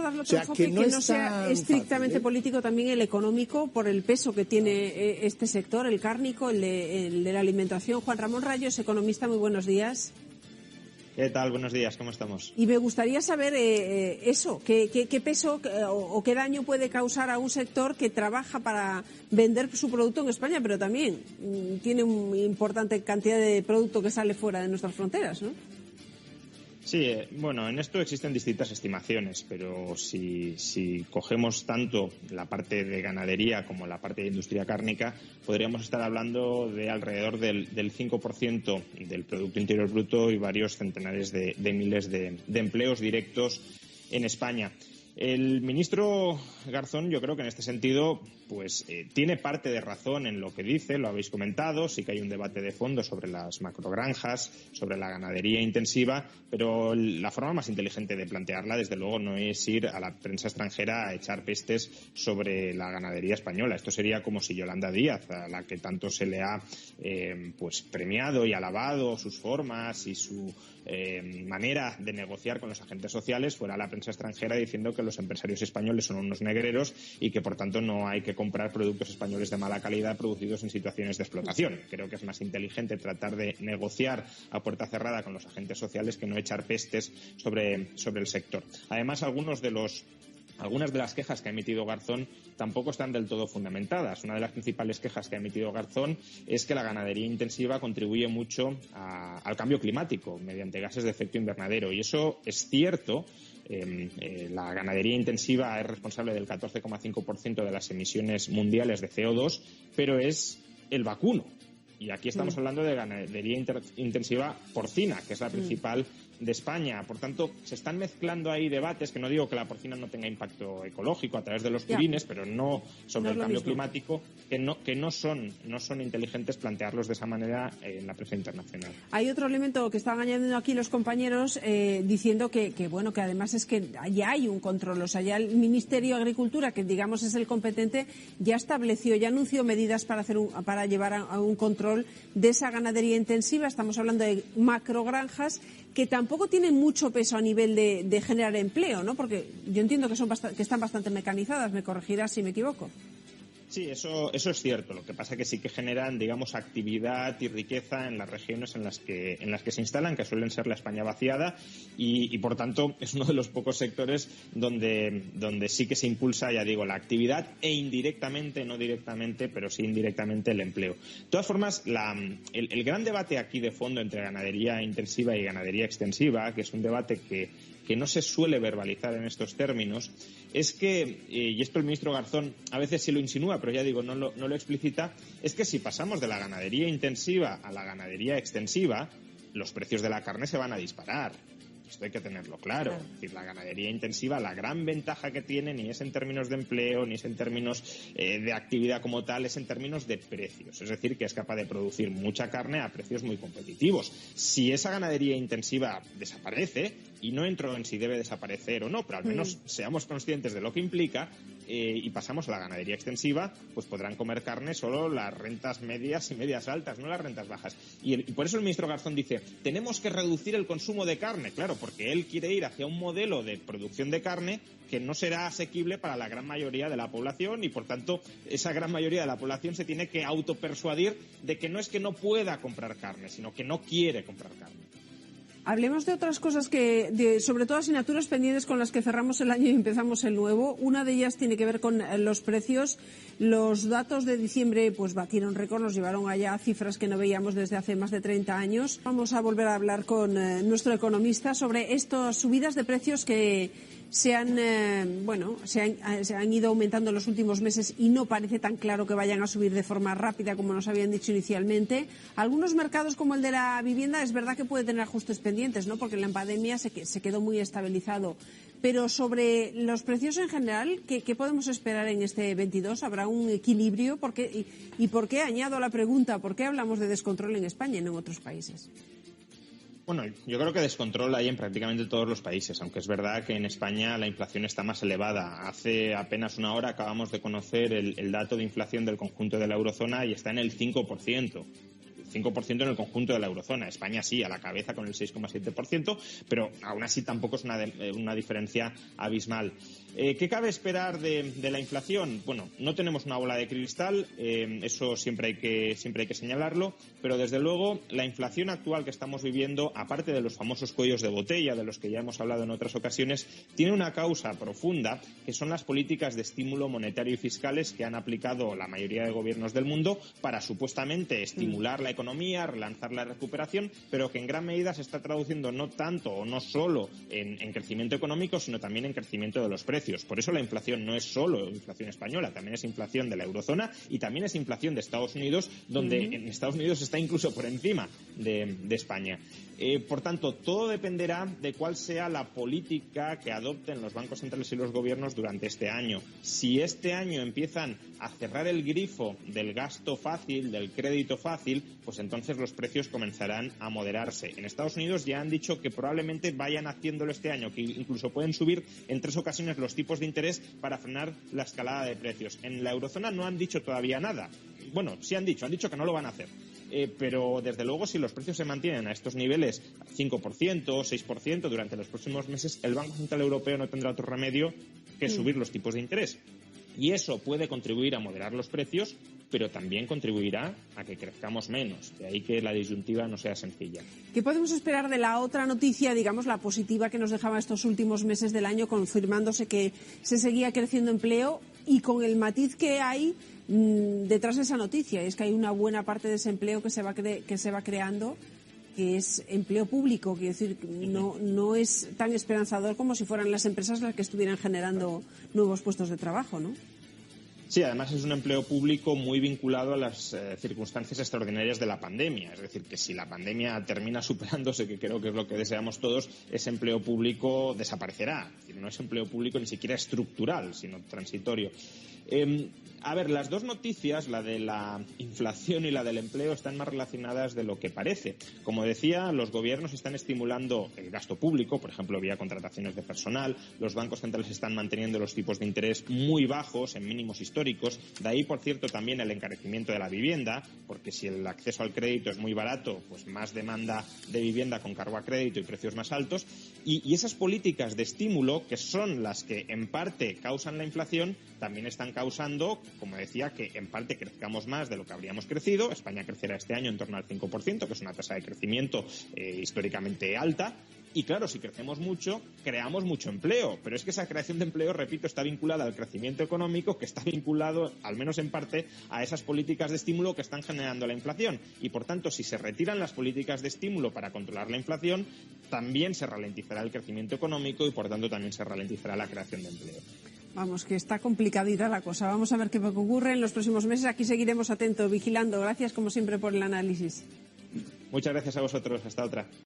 Darle otro enfoque que no sea estrictamente político, también el económico, por el peso que tiene este sector, el cárnico, el de la alimentación. Juan Ramón Rayos, economista, muy buenos días. ¿Qué tal? Buenos días, ¿cómo estamos? Y me gustaría saber eso, qué peso o qué daño puede causar a un sector que trabaja para vender su producto en España, pero también tiene una importante cantidad de producto que sale fuera de nuestras fronteras, ¿no? Sí, bueno, en esto existen distintas estimaciones, pero si cogemos tanto la parte de ganadería como la parte de industria cárnica, podríamos estar hablando de alrededor del 5% del Producto Interior Bruto y varios centenares de miles de empleos directos en España. El ministro Garzón, yo creo que en este sentido, pues tiene parte de razón en lo que dice, lo habéis comentado, sí que hay un debate de fondo sobre las macrogranjas, sobre la ganadería intensiva, pero la forma más inteligente de plantearla, desde luego, no es ir a la prensa extranjera a echar pestes sobre la ganadería española. Esto sería como si Yolanda Díaz, a la que tanto se le ha pues premiado y alabado sus formas y su manera de negociar con los agentes sociales, fuera a la prensa extranjera diciendo que los empresarios españoles son unos negreros y que por tanto no hay que comprar productos españoles de mala calidad producidos en situaciones de explotación. Creo que es más inteligente tratar de negociar a puerta cerrada con los agentes sociales que no echar pestes sobre el sector. Además, algunas de las quejas que ha emitido Garzón tampoco están del todo fundamentadas. Una de las principales quejas que ha emitido Garzón es que la ganadería intensiva contribuye mucho al cambio climático mediante gases de efecto invernadero. Y eso es cierto. La ganadería intensiva es responsable del 14,5% de las emisiones mundiales de CO2, pero es el vacuno. Y aquí estamos hablando de ganadería intensiva porcina, que es la principal de España. Por tanto, se están mezclando ahí debates, que no digo que la porcina no tenga impacto ecológico a través de los purines, pero no sobre el cambio climático, que no son inteligentes plantearlos de esa manera en la prensa internacional. Hay otro elemento que estaban añadiendo aquí los compañeros diciendo que además es que ya hay un control, o sea, ya el Ministerio de Agricultura, que digamos es el competente, ya anunció medidas para llevar a un control de esa ganadería intensiva. Estamos hablando de macrogranjas que tampoco tienen mucho peso a nivel de generar empleo, ¿no? Porque yo entiendo que están bastante mecanizadas, me corregirás si me equivoco. Sí, eso es cierto. Lo que pasa es que sí que generan, digamos, actividad y riqueza en las regiones en las que se instalan, que suelen ser la España vaciada, y por tanto es uno de los pocos sectores donde sí que se impulsa, ya digo, la actividad e indirectamente, no directamente, pero sí indirectamente el empleo. De todas formas, el gran debate aquí de fondo entre ganadería intensiva y ganadería extensiva, que es un debate que no se suele verbalizar en estos términos, es que, y esto el ministro Garzón a veces sí lo insinúa, pero ya digo, no lo explicita, es que si pasamos de la ganadería intensiva a la ganadería extensiva, los precios de la carne se van a disparar. Esto hay que tenerlo claro. Es decir, la ganadería intensiva, la gran ventaja que tiene ni es en términos de empleo, ni es en términos de actividad como tal, es en términos de precios. Es decir, que es capaz de producir mucha carne a precios muy competitivos. Si esa ganadería intensiva desaparece, y no entro en si debe desaparecer o no, pero al menos seamos conscientes de lo que implica, y pasamos a la ganadería extensiva, pues podrán comer carne solo las rentas medias y medias altas, no las rentas bajas. Y por eso el ministro Garzón dice, tenemos que reducir el consumo de carne. Claro, porque él quiere ir hacia un modelo de producción de carne que no será asequible para la gran mayoría de la población, y por tanto esa gran mayoría de la población se tiene que autopersuadir de que no es que no pueda comprar carne, sino que no quiere comprar carne. Hablemos de otras cosas sobre todo asignaturas pendientes con las que cerramos el año y empezamos el nuevo. Una de ellas tiene que ver con los precios. Los datos de diciembre pues batieron récord, nos llevaron allá a cifras que no veíamos desde hace más de 30 años. Vamos a volver a hablar con nuestro economista sobre estas subidas de precios que se han ido aumentando en los últimos meses y no parece tan claro que vayan a subir de forma rápida como nos habían dicho inicialmente. Algunos mercados, como el de la vivienda, es verdad que puede tener ajustes pendientes, ¿no? Porque en la pandemia se quedó muy estabilizado. Pero sobre los precios en general, ¿qué podemos esperar en este 22? ¿Habrá un equilibrio? ¿Y por qué, añado a la pregunta, por qué hablamos de descontrol en España y no en otros países? Bueno, yo creo que descontrol hay en prácticamente todos los países, aunque es verdad que en España la inflación está más elevada. Hace apenas una hora acabamos de conocer el dato de inflación del conjunto de la eurozona y está en el 5%. 5% en el conjunto de la eurozona. España sí, a la cabeza con el 6,7%, pero aún así tampoco es una diferencia abismal. ¿Qué cabe esperar de la inflación? Bueno, no tenemos una bola de cristal, eso siempre hay que señalarlo, pero desde luego la inflación actual que estamos viviendo, aparte de los famosos cuellos de botella de los que ya hemos hablado en otras ocasiones, tiene una causa profunda, que son las políticas de estímulo monetario y fiscales que han aplicado la mayoría de gobiernos del mundo para supuestamente estimular la economía, relanzar la recuperación, pero que en gran medida se está traduciendo no tanto o no solo en crecimiento económico, sino también en crecimiento de los precios. Por eso la inflación no es solo inflación española, también es inflación de la eurozona y también es inflación de Estados Unidos, donde en Estados Unidos está incluso por encima de España. Por tanto, todo dependerá de cuál sea la política que adopten los bancos centrales y los gobiernos durante este año. Si este año empiezan a cerrar el grifo del gasto fácil, del crédito fácil, pues entonces los precios comenzarán a moderarse. En Estados Unidos ya han dicho que probablemente vayan haciéndolo este año, que incluso pueden subir en 3 ocasiones los tipos de interés para frenar la escalada de precios. En la eurozona no han dicho todavía nada. Bueno, sí han dicho que no lo van a hacer. Pero desde luego si los precios se mantienen a estos niveles 5%, 6% durante los próximos meses, el Banco Central Europeo no tendrá otro remedio que subir los tipos de interés. Y eso puede contribuir a moderar los precios, pero también contribuirá a que crezcamos menos. De ahí que la disyuntiva no sea sencilla. ¿Qué podemos esperar de la otra noticia, digamos, la positiva que nos dejaba estos últimos meses del año, confirmándose que se seguía creciendo empleo y con el matiz que hay detrás de esa noticia? Es que hay una buena parte de ese empleo que se va creando, que es empleo público, quiero decir, no es tan esperanzador como si fueran las empresas las que estuvieran generando nuevos puestos de trabajo, ¿no? Sí, además es un empleo público muy vinculado a las circunstancias extraordinarias de la pandemia. Es decir, que si la pandemia termina superándose, que creo que es lo que deseamos todos, ese empleo público desaparecerá. Es decir, no es empleo público ni siquiera estructural, sino transitorio. A ver, las dos noticias, la de la inflación y la del empleo, están más relacionadas de lo que parece. Como decía, los gobiernos están estimulando el gasto público, por ejemplo, vía contrataciones de personal. Los bancos centrales están manteniendo los tipos de interés muy bajos, en mínimos históricos. De ahí, por cierto, también el encarecimiento de la vivienda, porque si el acceso al crédito es muy barato, pues más demanda de vivienda con cargo a crédito y precios más altos. Y esas políticas de estímulo, que son las que en parte causan la inflación, también están causando, como decía, que en parte crezcamos más de lo que habríamos crecido. España crecerá este año en torno al 5%, que es una tasa de crecimiento históricamente alta. Y claro, si crecemos mucho, creamos mucho empleo. Pero es que esa creación de empleo, repito, está vinculada al crecimiento económico, que está vinculado, al menos en parte, a esas políticas de estímulo que están generando la inflación. Y por tanto, si se retiran las políticas de estímulo para controlar la inflación, también se ralentizará el crecimiento económico y por tanto también se ralentizará la creación de empleo. Vamos, que está complicadita la cosa. Vamos a ver qué ocurre en los próximos meses. Aquí seguiremos atentos, vigilando. Gracias, como siempre, por el análisis. Muchas gracias a vosotros. Hasta otra.